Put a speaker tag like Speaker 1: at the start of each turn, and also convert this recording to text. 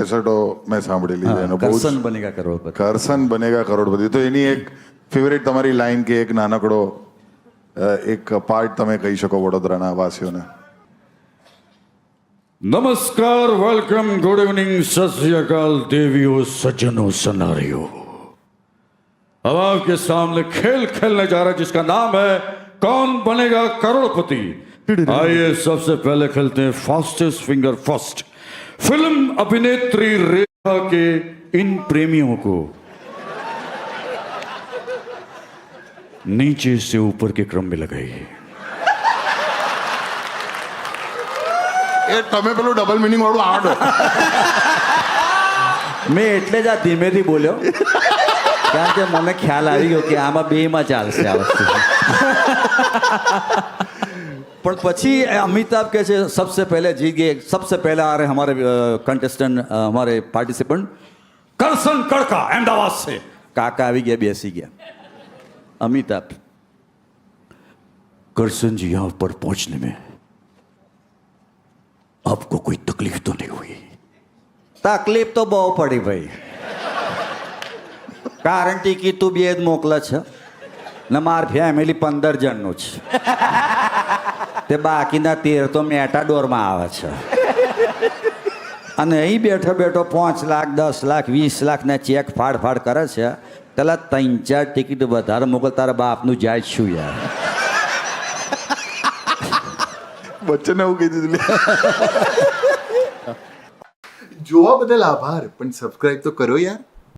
Speaker 1: કેસેટો મેં સાંભળેલી છે એનો બહુ
Speaker 2: કરસન બનેગા કરોડપતિ.
Speaker 1: કરસન બનેગા કરોડપતિ. તો એની એક ફેવરેટ તમારી લાઈન કે એક નાનકડો એક પાર્ટ તમે કહી શકો વડોદરાના વાસીઓને?
Speaker 3: નમસ્કાર, વેલકમ, ગુડ ઇવનિંગ, સત શ્રી અકાલ, देवियों सज्जनों सनारियों। अब आपके सामने खेल खेलने जा रहा है जिसका नाम है कौन बनेगा करोड़पति। आइए सबसे पहले खेलते हैं फास्टेस्ट फिंगर फर्स्ट। फिल्म अभिनेत्री रेखा के इन प्रेमियों को नीचे से ऊपर के क्रम में लगाइए।
Speaker 1: એ તમે પેલું ડબલ મિનિંગ વાળું આડો.
Speaker 2: મેં એટલે જ આ ધીમેથી બોલ્યો કારણ કે મને ખ્યાલ આવી ગયો કે આમાં બેમાં ચાલશે આ વસ્તુ. પણ પછી अमिताभ કહે છે सबसे पहले जीत गए, सबसे पहले आ रहे हमारे कंटेस्टेंट, हमारे पार्टिसिपेंट करसन कड़का अहमदाबाद से. काका આવી ગયા, બેસી ગયા. अमिताभ, करसन जी यहाँ पर पहुंचने में आपको कोई तकलीफ तो नहीं हुई? તકલીફ તો બહુ પડી ભાઈ, કારણ ટિકિટ તું બે જ મોકલે છે ને માર ફેમિલી 15 જણનું છે, તે બાકીના 13 તો મેટાડોરમાં આવે છે. અને અહીં બેઠો બેઠો 5 લાખ 10 લાખ 20 લાખના ચેક ફાડ કરે છે. પેલા 3-4 ટિકિટ વધારે મોકલ, તારા બાપનું જાય શું યાર?
Speaker 1: બચ્ચને એવું કહી દીધું.
Speaker 4: જોવા બદલ આભાર, પણ સબસ્ક્રાઇબ તો કરો યાર.